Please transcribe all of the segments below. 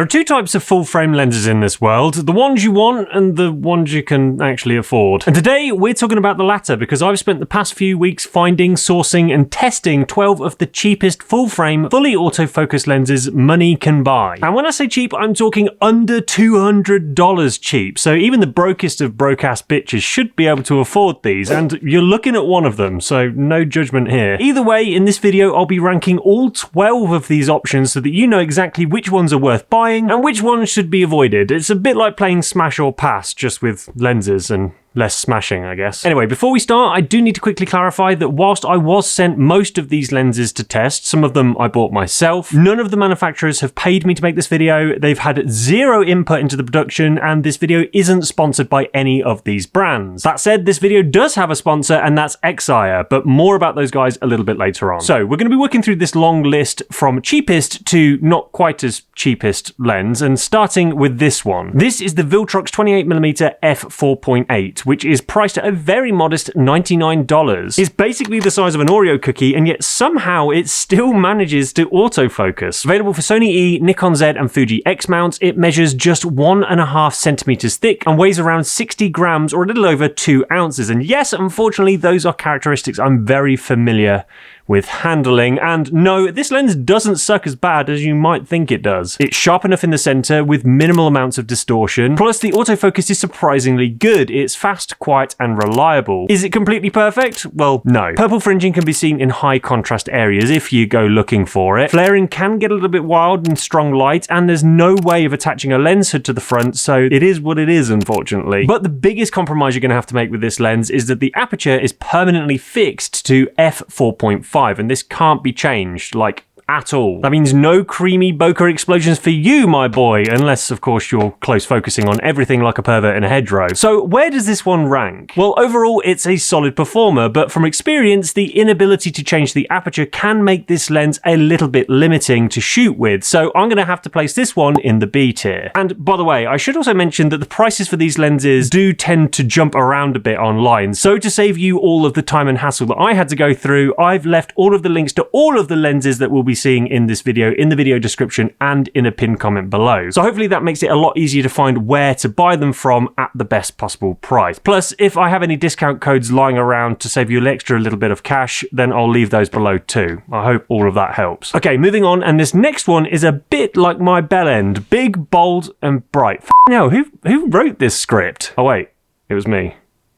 are two types of full-frame lenses in this world, the ones you want and the ones you can actually afford. And today we're talking about the latter because I've spent the past few weeks finding, sourcing and testing 12 of the cheapest full-frame, fully autofocus lenses money can buy. And when I say cheap, I'm talking under $200 cheap. So even the brokest of broke-ass bitches should be able to afford these, and you're looking at one of them, so no judgment here. Either way, in this video I'll be ranking all 12 of these options so that you know exactly which ones are worth buying and which ones should be avoided. It's a bit like playing Smash or Pass, just with lenses and less smashing, I guess. Anyway, before we start, I do need to quickly clarify that whilst I was sent most of these lenses to test, some of them I bought myself, none of the manufacturers have paid me to make this video, they've had zero input into the production, and this video isn't sponsored by any of these brands. That said, this video does have a sponsor, and that's Xire, but more about those guys a little bit later on. So, we're going to be working through this long list from cheapest to not quite as cheapest lens, and starting with this one. This is the Viltrox 28mm f4.8, which is priced at a very modest $99. It's basically the size of an Oreo cookie, and yet somehow it still manages to autofocus. Available for Sony E, Nikon Z and Fuji X mounts, it measures just 1.5 centimeters thick and weighs around 60 grams or a little over 2 ounces. And yes, unfortunately, those are characteristics I'm very familiar with handling, and no, this lens doesn't suck as bad as you might think it does. It's sharp enough in the center with minimal amounts of distortion, plus the autofocus is surprisingly good. It's fast, quiet and reliable. Is it completely perfect? Well, no. Purple fringing can be seen in high contrast areas if you go looking for it. Flaring can get a little bit wild in strong light, and there's no way of attaching a lens hood to the front, so it is what it is, unfortunately. But the biggest compromise you're going to have to make with this lens is that the aperture is permanently fixed to f4.5, and this can't be changed, like, at all. That means no creamy bokeh explosions for you, my boy, unless, of course, you're close focusing on everything like a pervert in a hedgerow. So where does this one rank? Well, overall, it's a solid performer, but from experience, the inability to change the aperture can make this lens a little bit limiting to shoot with, so I'm going to have to place this one in the B tier. And by the way, I should also mention that the prices for these lenses do tend to jump around a bit online, so to save you all of the time and hassle that I had to go through, I've left all of the links to all of the lenses that we'll be seeing in this video in the video description and in a pinned comment below. So hopefully that makes it a lot easier to find where to buy them from at the best possible price. Plus, if I have any discount codes lying around to save you an extra little bit of cash, then I'll leave those below too. I hope all of that helps. Okay, moving on, and this next one is a bit like my bell end. Big, bold, and bright. No, who wrote this script? Oh wait, it was me.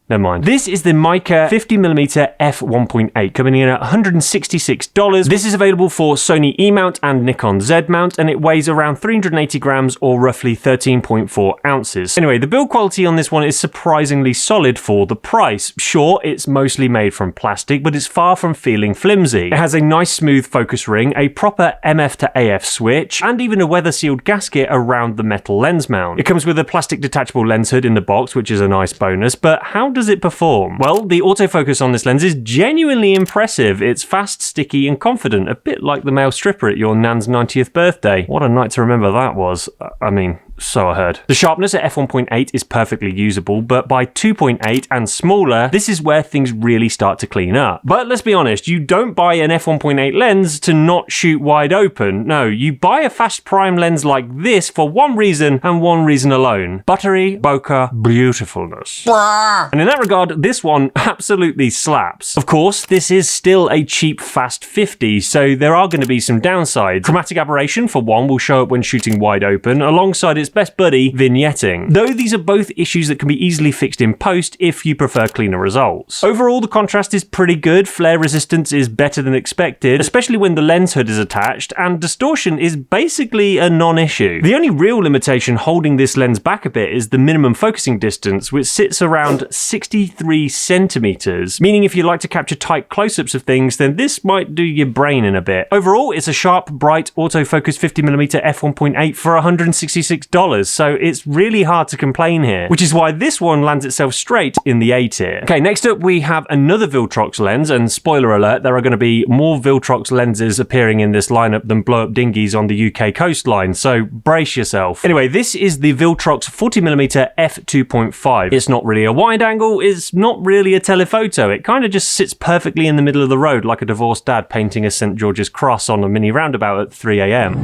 Never mind. This is the Meike 50mm f1.8, coming in at $166. This is available for Sony E mount and Nikon Z mount, and it weighs around 380 grams or roughly 13.4 ounces. Anyway, the build quality on this one is surprisingly solid for the price. Sure, it's mostly made from plastic, but it's far from feeling flimsy. It has a nice smooth focus ring, a proper MF to AF switch, and even a weather-sealed gasket around the metal lens mount. It comes with a plastic detachable lens hood in the box, which is a nice bonus, but how does it perform? Well, the autofocus on this lens is genuinely impressive. It's fast, sticky, and confident, a bit like the male stripper at your nan's 90th birthday. What a night to remember that was. I mean, so I heard. The sharpness at f1.8 is perfectly usable, but by 2.8 and smaller, this is where things really start to clean up. But let's be honest, you don't buy an f1.8 lens to not shoot wide open. No, you buy a fast prime lens like this for one reason and one reason alone: buttery bokeh beautifulness. And in that regard, this one absolutely slaps. Of course, this is still a cheap fast 50, so there are going to be some downsides. Chromatic aberration, for one, will show up when shooting wide open, alongside its best buddy, vignetting. Though these are both issues that can be easily fixed in post if you prefer cleaner results. Overall, the contrast is pretty good, flare resistance is better than expected, especially when the lens hood is attached, and distortion is basically a non-issue. The only real limitation holding this lens back a bit is the minimum focusing distance, which sits around 63 centimeters, meaning if you like to capture tight close-ups of things, then this might do your brain in a bit. Overall, it's a sharp, bright, autofocus 50mm f1.8 for $166, so it's really hard to complain here, which is why this one lands itself straight in the A tier. Okay, next up we have another Viltrox lens, and spoiler alert, there are going to be more Viltrox lenses appearing in this lineup than blow-up dinghies on the UK coastline, so brace yourself. Anyway, this is the Viltrox 40mm f2.5. It's not really a wide angle, it's not really a telephoto, it kind of just sits perfectly in the middle of the road like a divorced dad painting a St. George's cross on a mini roundabout at 3 AM.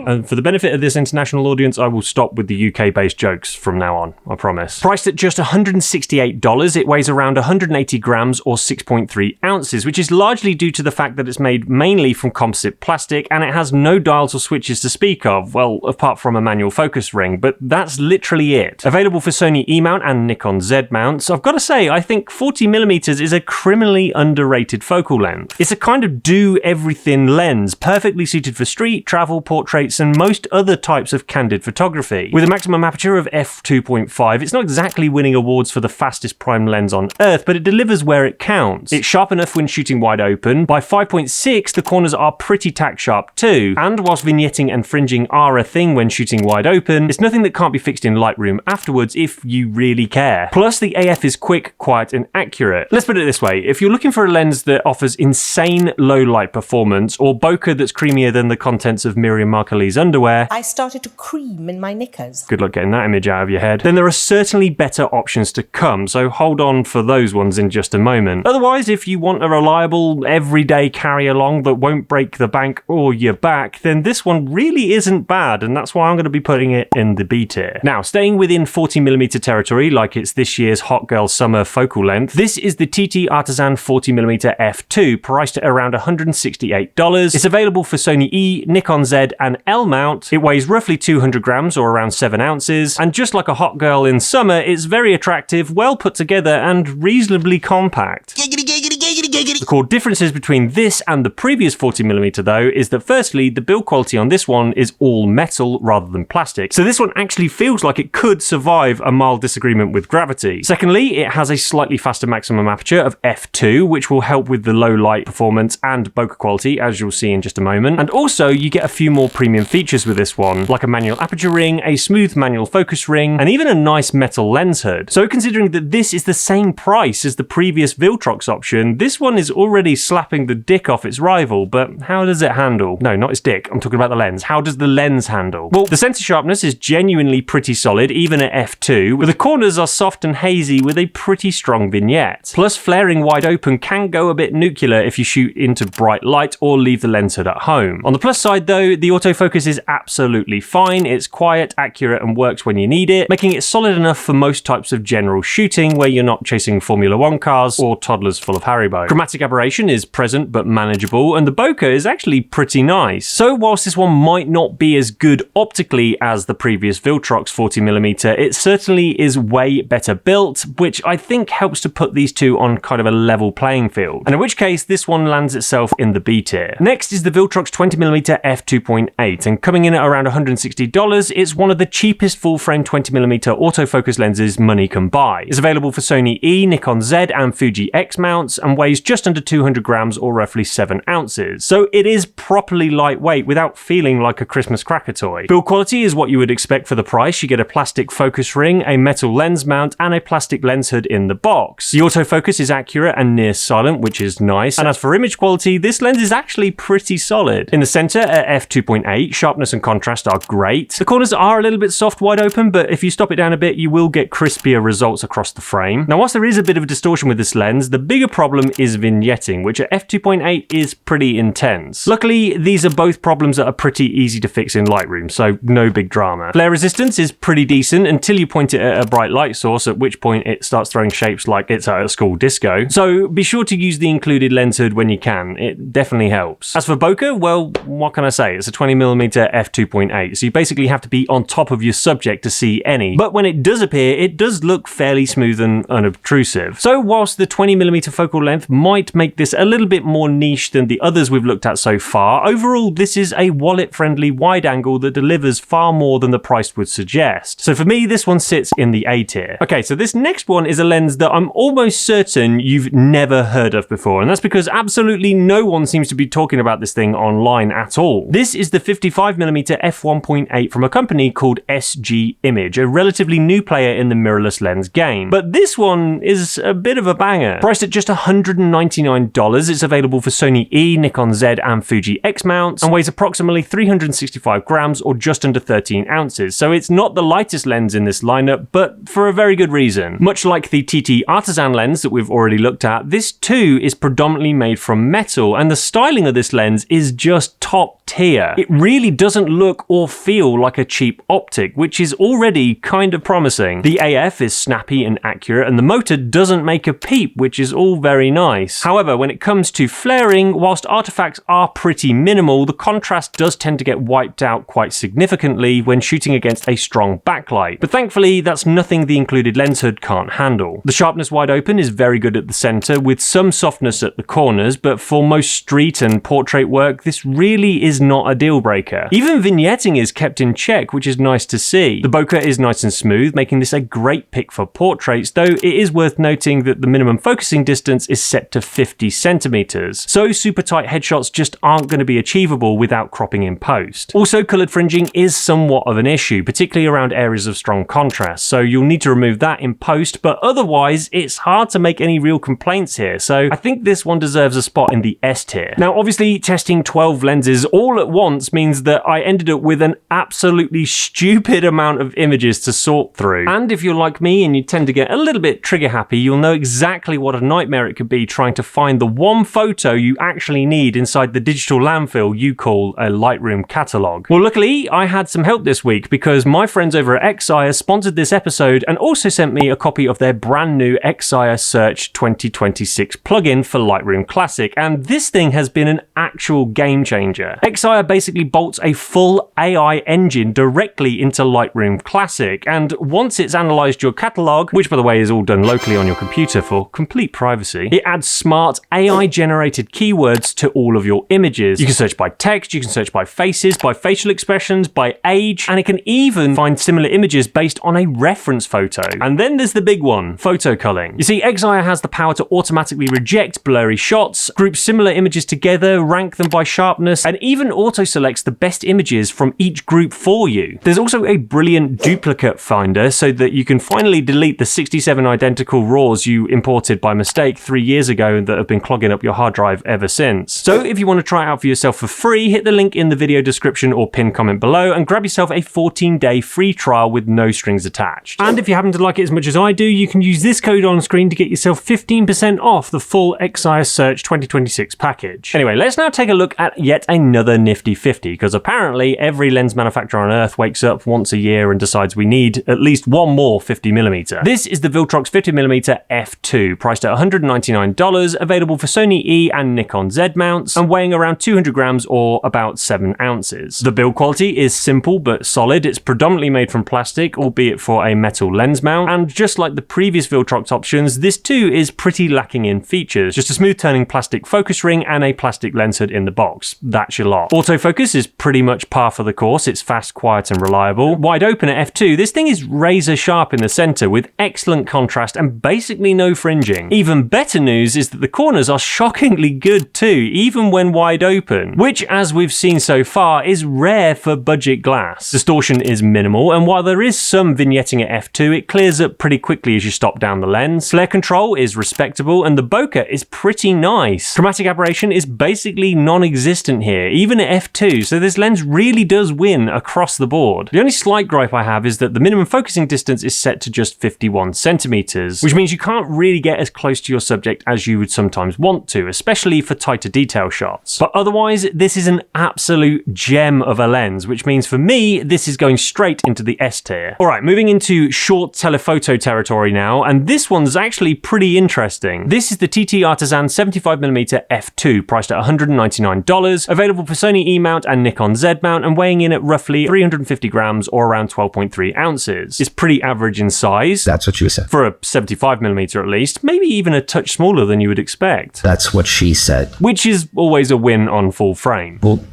And for the benefit of this international audience, I will stop with the UK-based jokes from now on, I promise. Priced at just $168, it weighs around 180 grams or 6.3 ounces, which is largely due to the fact that it's made mainly from composite plastic and it has no dials or switches to speak of, well, apart from a manual focus ring, but that's literally it. Available for Sony E-mount and Nikon Z mounts, I've got to say, I think 40mm is a criminally underrated focal length. It's a kind of do-everything lens, perfectly suited for street, travel, portraits, and most other types of candid photography. With a maximum aperture of f2.5, it's not exactly winning awards for the fastest prime lens on Earth, but it delivers where it counts. It's sharp enough when shooting wide open. By 5.6, the corners are pretty tack sharp too, and whilst vignetting and fringing are a thing when shooting wide open, it's nothing that can't be fixed in Lightroom afterwards if you really care. Plus, the AF is quick, quiet, and accurate. Let's put it this way, if you're looking for a lens that offers insane low light performance, or bokeh that's creamier than the contents of Miriam Markoly's underwear, I started to cream in my knickers. Good luck getting that image out of your head. Then there are certainly better options to come, so hold on for those ones in just a moment. Otherwise, if you want a reliable, everyday carry-along that won't break the bank or your back, then this one really isn't bad, and that's why I'm going to be putting it in the B tier. Now, staying within 40mm territory, like it's this year's Hot Girl Summer focal length, this is the TTArtisan 40mm f2, priced at around $168. It's available for Sony E, Nikon Z, and L mount. It weighs roughly 200 grams or around 7 ounces, and just like a Hot Girl in summer, it's very attractive, well put together, and reasonably compact. The core differences between this and the previous 40mm though is that firstly, the build quality on this one is all metal rather than plastic, so this one actually feels like it could survive a mild disagreement with gravity. Secondly, it has a slightly faster maximum aperture of f2, which will help with the low light performance and bokeh quality, as you'll see in just a moment. And also, you get a few more premium features with this one, like a manual aperture ring, a smooth manual focus ring, and even a nice metal lens hood. So considering that this is the same price as the previous Viltrox option, this one is already slapping the dick off its rival, but how does it handle? No, not its dick, I'm talking about the lens. How does the lens handle? Well, the sensor sharpness is genuinely pretty solid, even at f2, but the corners are soft and hazy with a pretty strong vignette. Plus, flaring wide open can go a bit nuclear if you shoot into bright light or leave the lens hood at home. On the plus side though, the autofocus is absolutely fine. It's quiet, accurate, and works when you need it, making it solid enough for most types of general shooting where you're not chasing Formula 1 cars or toddlers full of Haribo. Chromatic aberration is present but manageable, and the bokeh is actually pretty nice. So whilst this one might not be as good optically as the previous Viltrox 40mm, it certainly is way better built, which I think helps to put these two on kind of a level playing field. And in which case, this one lands itself in the B tier. Next is the Viltrox 20mm f2.8, and coming in at around $160, it's one of the cheapest full-frame 20mm autofocus lenses money can buy. It's available for Sony E, Nikon Z, and Fuji X mounts, and weighs just under 200 grams or roughly 7 ounces. So it is properly lightweight without feeling like a Christmas cracker toy. Build quality is what you would expect for the price. You get a plastic focus ring, a metal lens mount, and a plastic lens hood in the box. The autofocus is accurate and near silent, which is nice. And as for image quality, this lens is actually pretty solid. In the center at f2.8, sharpness and contrast are great. The corners are a little bit soft wide open, but if you stop it down a bit, you will get crispier results across the frame. Now, whilst there is a bit of a distortion with this lens, the bigger problem is vignetting, which at f2.8 is pretty intense. Luckily, these are both problems that are pretty easy to fix in Lightroom, so no big drama. Flare resistance is pretty decent until you point it at a bright light source, at which point it starts throwing shapes like it's at a school disco. So be sure to use the included lens hood when you can. It definitely helps. As for bokeh, well, what can I say? It's a 20mm f2.8, so you basically have to be on top of your subject to see any. But when it does appear, it does look fairly smooth and unobtrusive. So whilst the 20mm focal length might make this a little bit more niche than the others we've looked at so far, overall this is a wallet-friendly wide angle that delivers far more than the price would suggest. So for me, this one sits in the A tier. Okay, so this next one is a lens that I'm almost certain you've never heard of before, and that's because absolutely no one seems to be talking about this thing online at all. This is the 55mm f1.8 from a company called SG Image, a relatively new player in the mirrorless lens game. But this one is a bit of a banger. Priced at just $190, $199. It's available for Sony E, Nikon Z, and Fuji X mounts, and weighs approximately 365 grams or just under 13 ounces. So it's not the lightest lens in this lineup, but for a very good reason. Much like the TTArtisan lens that we've already looked at, this too is predominantly made from metal, and the styling of this lens is just top tier. It really doesn't look or feel like a cheap optic, which is already kind of promising. The AF is snappy and accurate, and the motor doesn't make a peep, which is all very nice. However, when it comes to flaring, whilst artifacts are pretty minimal, the contrast does tend to get wiped out quite significantly when shooting against a strong backlight. But thankfully, that's nothing the included lens hood can't handle. The sharpness wide open is very good at the center, with some softness at the corners, but for most street and portrait work, this really is not a deal breaker. Even vignetting is kept in check, which is nice to see. The bokeh is nice and smooth, making this a great pick for portraits, though it is worth noting that the minimum focusing distance is set to 50 centimeters. So super tight headshots just aren't going to be achievable without cropping in post. Also, colored fringing is somewhat of an issue, particularly around areas of strong contrast, so you'll need to remove that in post, but otherwise it's hard to make any real complaints here, so I think this one deserves a spot in the S tier. Now obviously testing 12 lenses all at once means that I ended up with an absolutely stupid amount of images to sort through, and if you're like me and you tend to get a little bit trigger happy, you'll know exactly what a nightmare it could be trying to find the one photo you actually need inside the digital landfill you call a Lightroom catalogue. Well, luckily I had some help this week because my friends over at XIA sponsored this episode and also sent me a copy of their brand new XIA Search 2026 plugin for Lightroom Classic, and this thing has been an actual game changer. XIA basically bolts a full AI engine directly into Lightroom Classic, and once it's analysed your catalogue, which by the way is all done locally on your computer for complete privacy, it adds smart AI generated keywords to all of your images. You can search by text, you can search by faces, by facial expressions, by age, and it can even find similar images based on a reference photo. And then there's the big one, photo culling. You see, XIA has the power to automatically reject blurry shots, group similar images together, rank them by sharpness, and even auto-selects the best images from each group for you. There's also a brilliant duplicate finder so that you can finally delete the 67 identical RAWs you imported by mistake 3 years ago that have been clogging up your hard drive ever since. So if you want to try it out for yourself for free, hit the link in the video description or pinned comment below and grab yourself a 14-day free trial with no strings attached. And if you happen to like it as much as I do, you can use this code on screen to get yourself 15% off the full XIA Search 2026 package. Anyway, let's now take a look at yet another nifty 50, because apparently every lens manufacturer on Earth wakes up once a year and decides we need at least one more 50mm. This is the Viltrox 50mm f2, priced at $199, available for Sony E and Nikon Z mounts, and weighing around 200 grams or about 7 ounces. The build quality is simple but solid. It's predominantly made from plastic, albeit for a metal lens mount, and just like the previous Viltrox options, this too is pretty lacking in features. Just a smooth turning plastic focus ring and a plastic lens hood in the box. That's your lot. Autofocus is pretty much par for the course. It's fast, quiet and reliable. Wide open at f2, this thing is razor sharp in the center with excellent contrast and basically no fringing. Even better news is that the corners are shockingly good too, even when wide open, which as we've seen so far is rare for budget glass. Distortion is minimal, and while there is some vignetting at f2, it clears up pretty quickly as you stop down the lens. Flare control is respectable and the bokeh is pretty nice. Chromatic aberration is basically non-existent here, even at f2, so this lens really does win across the board. The only slight gripe I have is that the minimum focusing distance is set to just 51 centimeters, which means you can't really get as close to your subject as you would sometimes want to, especially for tighter detail shots. But otherwise, this is an absolute gem of a lens, which means for me, this is going straight into the S tier. Alright, moving into short telephoto territory now, and this one's actually pretty interesting. This is the TTArtisan 75mm f2, priced at $199, available for Sony E mount and Nikon Z mount, and weighing in at roughly 350 grams or around 12.3 ounces. It's pretty average in size. That's what you said. For a 75mm at least, maybe even a touch smaller than you would expect. That's what she said. Which is always a win on full frame. Well,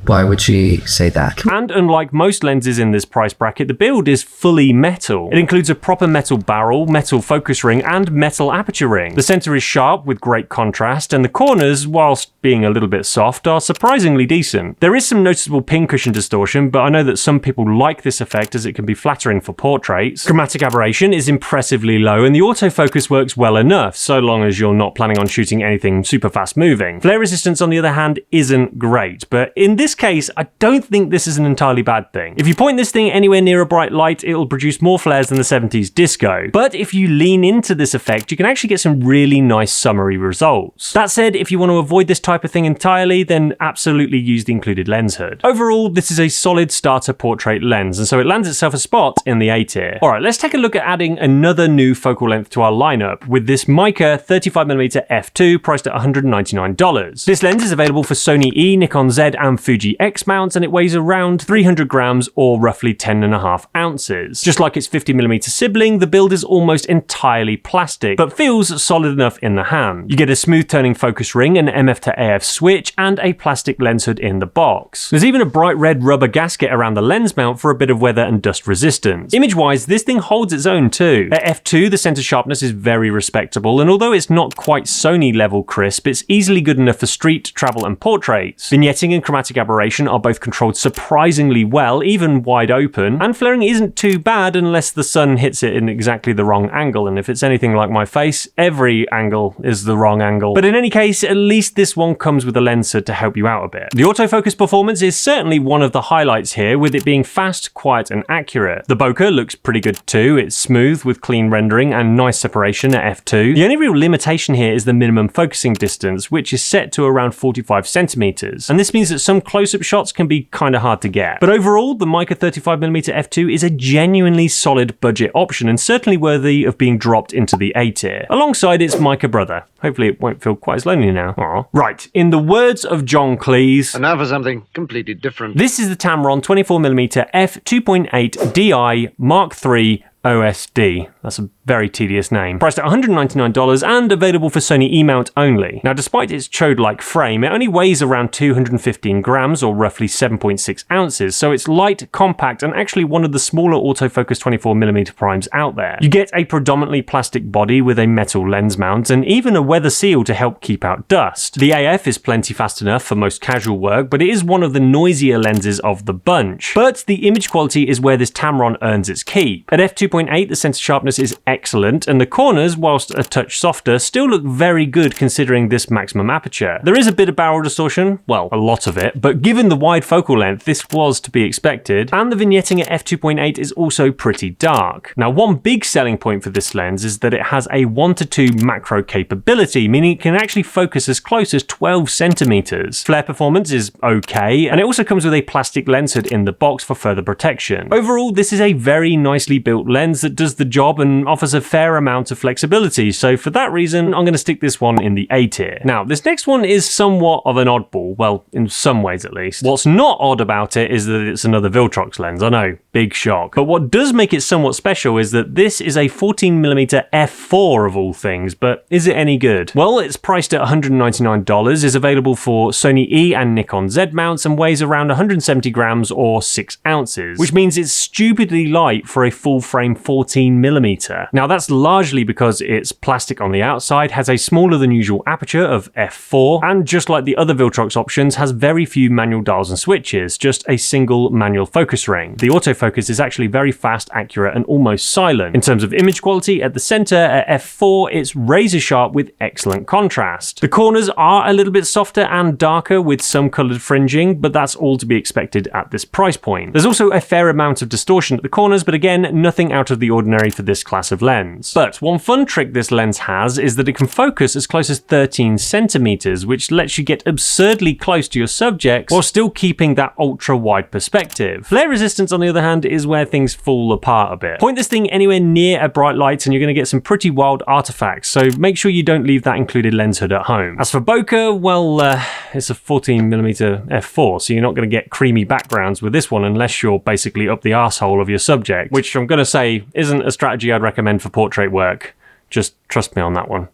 Why would she say that? And unlike most lenses in this price bracket, the build is fully metal. It includes a proper metal barrel, metal focus ring, and metal aperture ring. The center is sharp with great contrast, and the corners, whilst being a little bit soft, are surprisingly decent. There is some noticeable pincushion distortion, but I know that some people like this effect as it can be flattering for portraits. Chromatic aberration is impressively low, and the autofocus works well enough, so long as you're not planning on shooting anything super fast moving. Flare resistance, on the other hand, isn't great, but in this case, I don't think this is an entirely bad thing. If you point this thing anywhere near a bright light, it'll produce more flares than the 70s disco. But if you lean into this effect, you can actually get some really nice summery results. That said, if you want to avoid this type of thing entirely, then absolutely use the included lens hood. Overall, this is a solid starter portrait lens, and so it lands itself a spot in the A tier. Alright, let's take a look at adding another new focal length to our lineup with this Meike 35mm f2 priced at $199. This lens is available for Sony E, Nikon Z, and Fuji X mounts, and it weighs around 300 grams or roughly 10.5 ounces. Just like its 50mm sibling, the build is almost entirely plastic, but feels solid enough in the hand. You get a smooth turning focus ring, an MF to AF switch, and a plastic lens hood in the box. There's even a bright red rubber gasket around the lens mount for a bit of weather and dust resistance. Image-wise, this thing holds its own too. At f2, the center sharpness is very respectable, and although it's not quite Sony level crisp, it's easily good enough for street, travel, and portraits. Vignetting and chromatic aberration are both controlled surprisingly well, even wide open, and flaring isn't too bad unless the sun hits it in exactly the wrong angle, and if it's anything like my face, every angle is the wrong angle. But in any case, at least this one comes with a lens hood to help you out a bit. The autofocus performance is certainly one of the highlights here, with it being fast, quiet, and accurate. The bokeh looks pretty good too. It's smooth with clean rendering and nice separation at f2. The only real limitation here is the minimum focusing distance, which is set to around 45 centimeters, and this means that some close-up shots can be kind of hard to get. But overall, the Meike 35mm f2 is a genuinely solid budget option and certainly worthy of being dropped into the A tier, alongside its Meike brother. Hopefully it won't feel quite as lonely now. Aww. Right, in the words of John Cleese, and now for something completely different. This is the Tamron 24mm f2.8 Di Mark III OSD. That's a very tedious name. Priced at $199 and available for Sony E-mount only. Now, despite its chode-like frame, it only weighs around 215 grams or roughly 7.6 ounces, so it's light, compact, and actually one of the smaller autofocus 24mm primes out there. You get a predominantly plastic body with a metal lens mount and even a weather seal to help keep out dust. The AF is plenty fast enough for most casual work, but it is one of the noisier lenses of the bunch. But the image quality is where this Tamron earns its keep. At f2.8, the center sharpness is excellent, and the corners, whilst a touch softer, still look very good considering this maximum aperture. There is a bit of barrel distortion, well, a lot of it, but given the wide focal length, this was to be expected, and the vignetting at f2.8 is also pretty dark. Now, one big selling point for this lens is that it has a 1 to 2 macro capability, meaning it can actually focus as close as 12 centimeters. Flare performance is okay, and it also comes with a plastic lens hood in the box for further protection. Overall, this is a very nicely built lens that does the job and offers a fair amount of flexibility, so for that reason, I'm going to stick this one in the A tier. Now, this next one is somewhat of an oddball, well, in some ways at least. What's not odd about it is that it's another Viltrox lens, I know, big shock. But what does make it somewhat special is that this is a 14mm f4 of all things, but is it any good? Well, it's priced at $199, is available for Sony E and Nikon Z mounts, and weighs around 170 grams or 6 ounces, which means it's stupidly light for a full-frame 14mm. Now, that's largely because it's plastic on the outside, has a smaller than usual aperture of f4, and just like the other Viltrox options, has very few manual dials and switches, just a single manual focus ring. The autofocus is actually very fast, accurate, and almost silent. In terms of image quality, at the center, at f4, it's razor sharp with excellent contrast. The corners are a little bit softer and darker with some colored fringing, but that's all to be expected at this price point. There's also a fair amount of distortion at the corners, but again, nothing out of the ordinary for this class of lens. But one fun trick this lens has is that it can focus as close as 13 centimeters, which lets you get absurdly close to your subjects while still keeping that ultra wide perspective. Flare resistance, on the other hand, is where things fall apart a bit. Point this thing anywhere near a bright light and you're going to get some pretty wild artifacts, so make sure you don't leave that included lens hood at home. As for bokeh, well, it's a 14mm f4, so you're not going to get creamy backgrounds with this one unless you're basically up the arsehole of your subject, which I'm going to say isn't a strategy I'd recommend for portrait work. Just trust me on that one.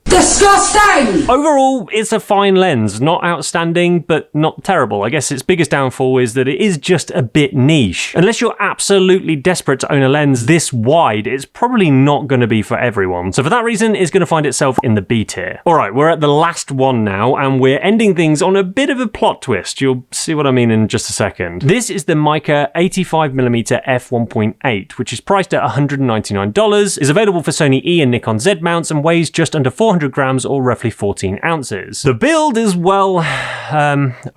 Disgusting! Overall, it's a fine lens, not outstanding, but not terrible. I guess its biggest downfall is that it is just a bit niche. Unless you're absolutely desperate to own a lens this wide, it's probably not going to be for everyone. So for that reason, it's going to find itself in the B tier. Alright, we're at the last one now, and we're ending things on a bit of a plot twist. You'll see what I mean in just a second. This is the Meike 85mm f1.8, which is priced at $199, is available for Sony E and Nikon Z mounts, and weighs just under 400 grams or roughly 14 ounces. The build is, well,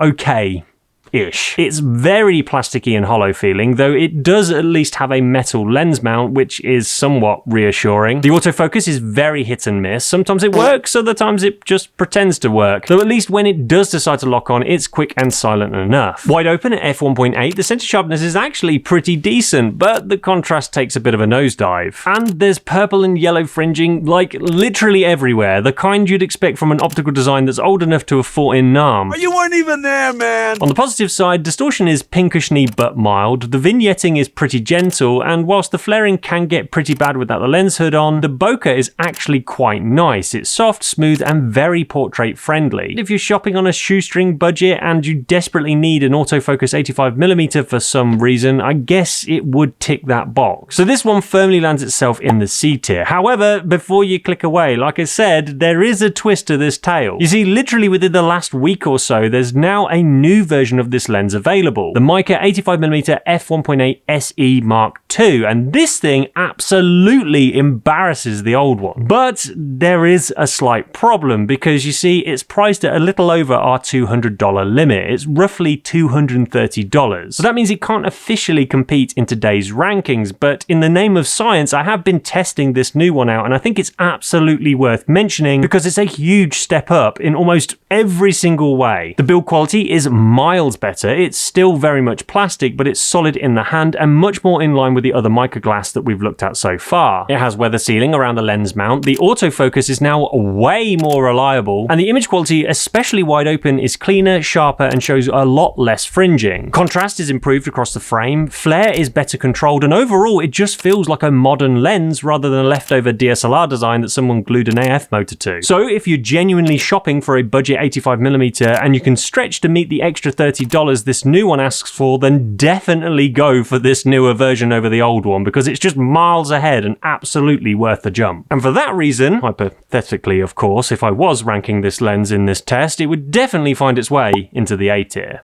okay. Ish. It's very plasticky and hollow feeling, though it does at least have a metal lens mount, which is somewhat reassuring. The autofocus is very hit and miss. Sometimes it works, other times it just pretends to work. Though at least when it does decide to lock on, it's quick and silent enough. Wide open at f1.8, the center sharpness is actually pretty decent, but the contrast takes a bit of a nosedive. And there's purple and yellow fringing, like literally everywhere, the kind you'd expect from an optical design that's old enough to have fought in NARM. You weren't even there, man! On the positive side, distortion is pinkishly but mild, the vignetting is pretty gentle, and whilst the flaring can get pretty bad without the lens hood on, the bokeh is actually quite nice. It's soft, smooth, and very portrait friendly. If you're shopping on a shoestring budget and you desperately need an autofocus 85mm for some reason, I guess it would tick that box. So this one firmly lands itself in the C tier. However, before you click away, like I said, there is a twist to this tale. You see, literally within the last week or so, there's now a new version of this lens available, the Meike 85mm f1.8 SE Mark II, and this thing absolutely embarrasses the old one. But there is a slight problem, because you see, it's priced at a little over our $200 limit. It's roughly $230. So that means it can't officially compete in today's rankings, but in the name of science, I have been testing this new one out, and I think it's absolutely worth mentioning because it's a huge step up in almost every single way. The build quality is miles better. It's still very much plastic, but it's solid in the hand and much more in line with the other Meike glass that we've looked at so far. It has weather sealing around the lens mount, the autofocus is now way more reliable, and the image quality, especially wide open, is cleaner, sharper, and shows a lot less fringing. Contrast is improved across the frame, flare is better controlled, and overall it just feels like a modern lens rather than a leftover DSLR design that someone glued an AF motor to. So if you're genuinely shopping for a budget 85mm and you can stretch to meet the extra $30 this new one asks for, then definitely go for this newer version over the old one, because it's just miles ahead and absolutely worth the jump. And for that reason, hypothetically of course, if I was ranking this lens in this test, it would definitely find its way into the A tier.